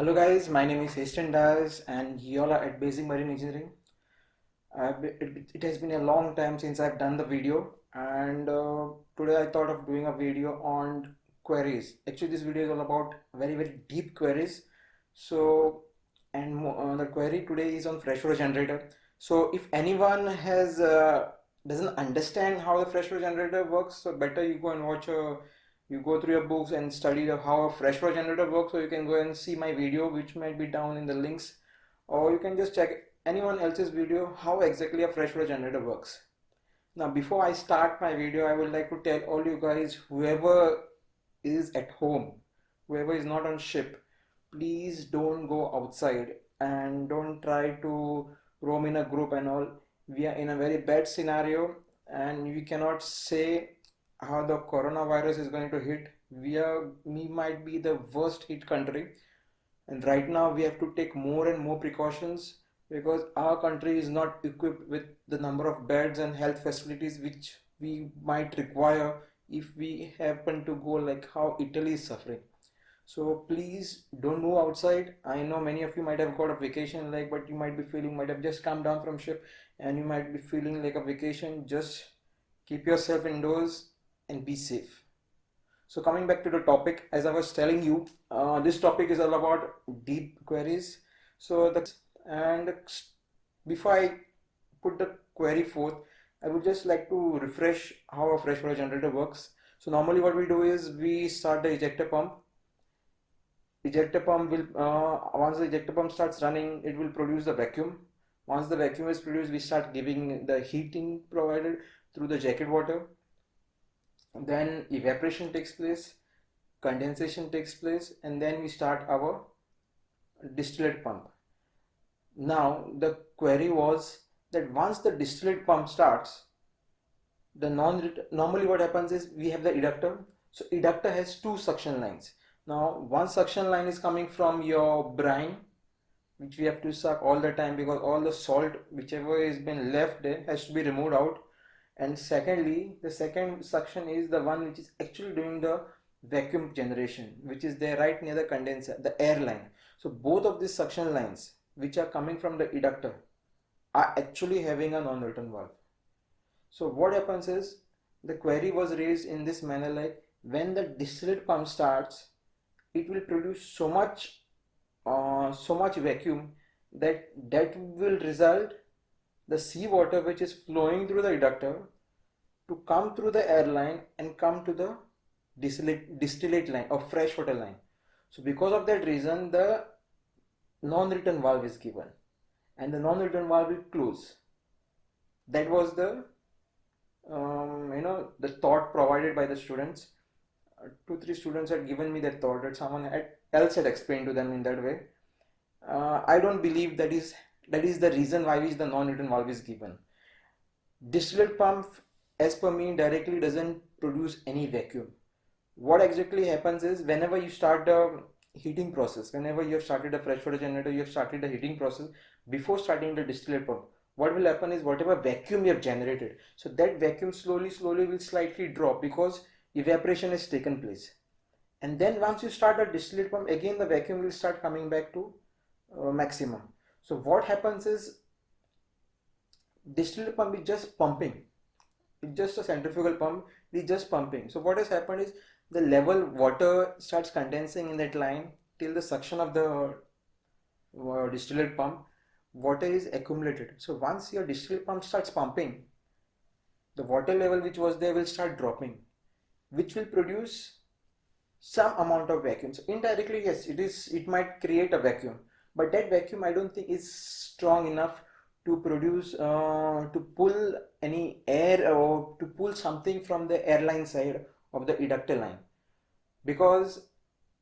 Hello guys, my name is Heston Dias and y'all are at Basic Marine Engineering. It has been a long time since I've done the video and today I thought of doing a video on queries. Actually this video is all about very deep queries. So the query today is on freshwater generator. So if anyone has doesn't understand how the freshwater generator works, so better you go and watch a you go through your books and study how a freshwater generator works, so you can go and see my video which might be down in the links, or you can just check anyone else's video how exactly a freshwater generator works. Now before I start my video, I would like to tell all you guys, whoever is at home, whoever is not on ship, please don't go outside and don't try to roam in a group and all. We are in a very bad scenario and we cannot say how the coronavirus is going to hit. We might be the worst hit country, and right now we have to take more and more precautions because our country is not equipped with the number of beds and health facilities which we might require if we happen to go like how Italy is suffering. So please don't move outside. I know many of you might have got a vacation, like, but you might be feeling, might have just come down from ship and you might be feeling like a vacation. Just keep yourself indoors and be safe. So coming back to the topic, as I was telling you, this topic is all about deep queries. So the and before I put the query forth, I would just like to refresh how a freshwater generator works. So normally what we do is we start the ejector pump. Ejector pump will once the ejector pump starts running, it will produce the vacuum. Once the vacuum is produced, we start giving the heating provided through the jacket water. Then evaporation takes place, condensation takes place, and then we start our distillate pump. Now the query was that once the distillate pump starts, the normally what happens is we have the eductor. So eductor has two suction lines. Now one suction line is coming from your brine, which we have to suck all the time because all the salt whichever has been left there has to be removed out. And secondly, the second suction is the one which is actually doing the vacuum generation, which is there right near the condenser, the air line. So both of these suction lines which are coming from the eductor are actually having a non-return valve. So what happens is the query was raised in this manner, like when the distillate pump starts, it will produce so much vacuum that will result the seawater which is flowing through the eductor to come through the airline and come to the distillate line or freshwater line. So because of that reason, the non-return valve is given and the non-return valve will close. That was the the thought provided by the students. 2-3 students had given me that thought, that someone else had explained to them in that way. I don't believe that is the reason why which the non-return valve is given. Distillate pump, as per me, directly doesn't produce any vacuum. What exactly happens is whenever you start the heating process, whenever you have started a freshwater generator, you have started the heating process before starting the distillate pump, what will happen is whatever vacuum you have generated, so that vacuum slowly will slightly drop because evaporation has taken place. And then once you start the distillate pump, again the vacuum will start coming back to maximum. So what happens is distillate pump is just pumping. It's just a centrifugal pump. It's just pumping. So what has happened is the level water starts condensing in that line till the suction of the distillate pump. Water is accumulated. So once your distillate pump starts pumping, the water level which was there will start dropping, which will produce some amount of vacuum. So indirectly, yes, it might create a vacuum, but that vacuum I don't think is strong enough to produce to pull any air or to pull something from the airline side of the eductor line. Because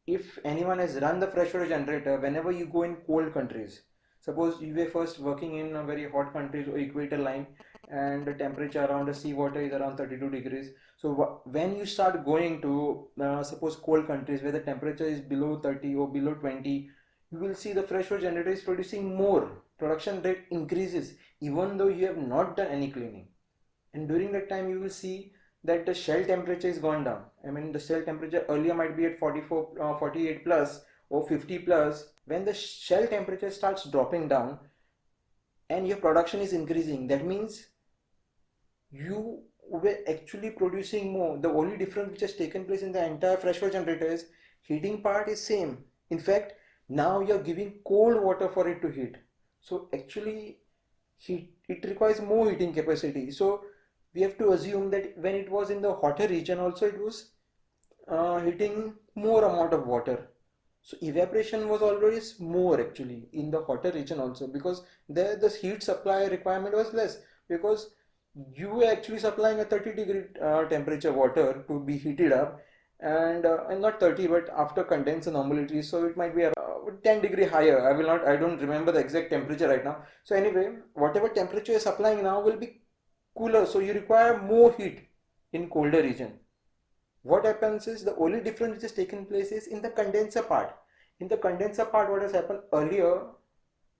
if anyone has run the freshwater generator, whenever you go in cold countries, suppose you were first working in a very hot countries or equator line and the temperature around the seawater is around 32 degrees. So when you start going to suppose cold countries where the temperature is below 30 or below 20, you will see the freshwater generator is producing more. Production rate increases even though you have not done any cleaning. And during that time you will see that the shell temperature is gone down. I mean the shell temperature earlier might be at 44, 48 plus, or 50 plus, when the shell temperature starts dropping down and your production is increasing, that means you were actually producing more. The only difference which has taken place in the entire freshwater generator is heating part is same. In fact, now you're giving cold water for it to heat. So actually it requires more heating capacity. So we have to assume that when it was in the hotter region also, it was hitting more amount of water. So evaporation was always more actually in the hotter region also, because there the heat supply requirement was less, because you were actually supplying a 30-degree temperature water to be heated up, and not 30 but after condenser normality, so it might be 10-degree higher. I don't remember the exact temperature right now. So anyway, whatever temperature you're supplying now will be cooler, so you require more heat in colder region. What happens is the only difference which has taken place is in the condenser part. In the condenser part, what has happened earlier,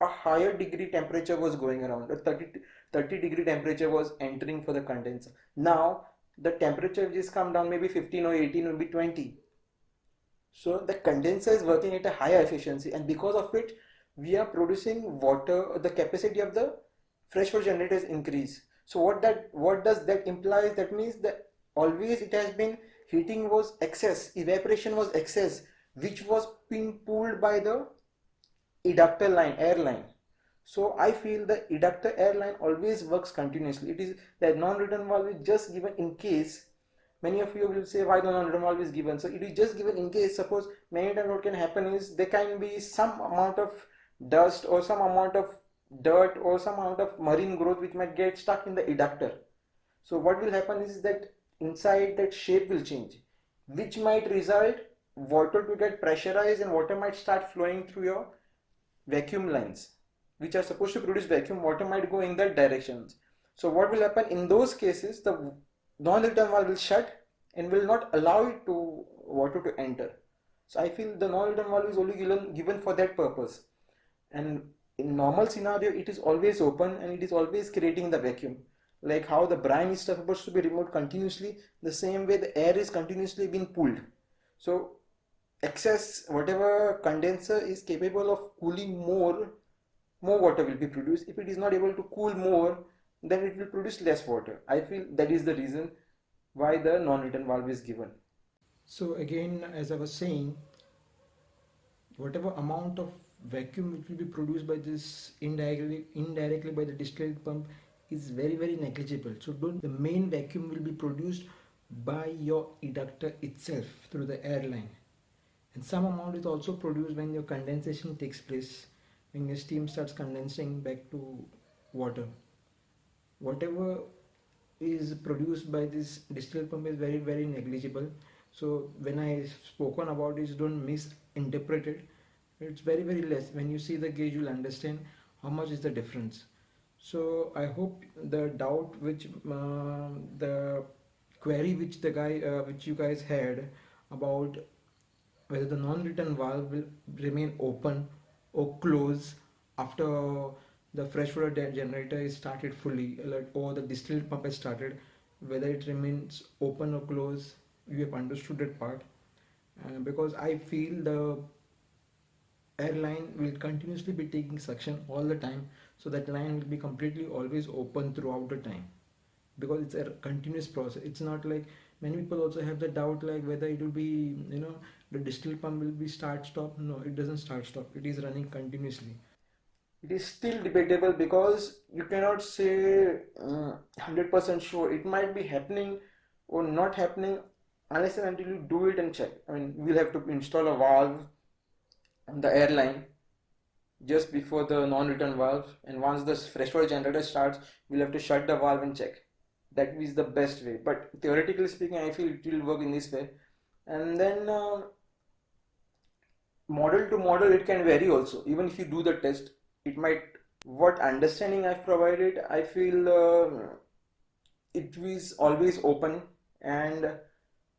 a higher degree temperature was going around. A 30-degree temperature was entering for the condenser. Now the temperature which has come down, maybe 15 or 18, maybe 20. So the condenser is working at a higher efficiency, and because of it, we are producing water. The capacity of the freshwater generators increase. So what does that imply? That means that always it has been heating was excess, evaporation was excess, which was being pulled by the eductor line, air line. So I feel the eductor air line always works continuously. It is that non-return valve is just given in case. Many of you will say why the non-return valve is given. So it is just given in case. Suppose many times what can happen is there can be some amount of dust or some amount of dirt or some amount of marine growth which might get stuck in the eductor. So what will happen is that inside that shape will change, which might result water to get pressurized and water might start flowing through your vacuum lines, which are supposed to produce vacuum. Water might go in that directions. So what will happen in those cases, the non-return valve will shut and will not allow it to water to enter. So I feel the non-return valve is only given for that purpose, and in normal scenario it is always open and it is always creating the vacuum. Like how the brine is supposed to be removed continuously, the same way the air is continuously being pulled. So excess whatever condenser is capable of cooling more water will be produced. If it is not able to cool more, then it will produce less water. I feel that is the reason why the non-return valve is given. So again, as I was saying, whatever amount of vacuum which will be produced by this indirectly by the distillate pump is very negligible. So don't, the main vacuum will be produced by your eductor itself through the airline, and some amount is also produced when your condensation takes place, when your steam starts condensing back to water. Whatever is produced by this distillate pump is very negligible. So when I spoken about this, don't misinterpret it. It's very less. When you see the gauge, you'll understand how much is the difference. So I hope the doubt which the query which the guy which you guys had about whether the non-return valve will remain open or close after the freshwater generator is started fully, or the distillate pump has started, whether it remains open or closed, you have understood that part. Because I feel the airline will continuously be taking suction all the time, so that line will be completely always open throughout the time, because it's a continuous process. It's not like many people also have the doubt like whether it will be, the distillate pump will be start stop. No, it doesn't start stop, it is running continuously. It is still debatable because you cannot say 100% sure. It might be happening or not happening unless and until you do it and check. I mean, we'll have to install a valve on the airline just before the non-return valve, and once the freshwater generator starts, we'll have to shut the valve and check. That is the best way, but theoretically speaking, I feel it will work in this way. And then model to model it can vary also. Even if you do the test, it might, what understanding I've provided, I feel it is always open, and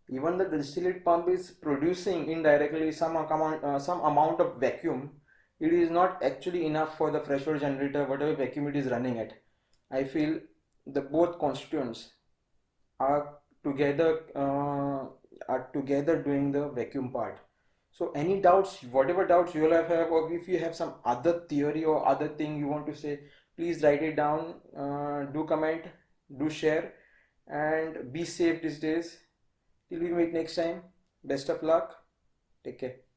even the distillate pump is producing indirectly some amount of vacuum. It is not actually enough for the freshwater generator, whatever vacuum it is running at. I feel the both constituents are together doing the vacuum part. So any doubts, whatever doubts you all have, or if you have some other theory or other thing you want to say, please write it down. Do comment, do share, and be safe these days. Till we meet next time. Best of luck. Take care.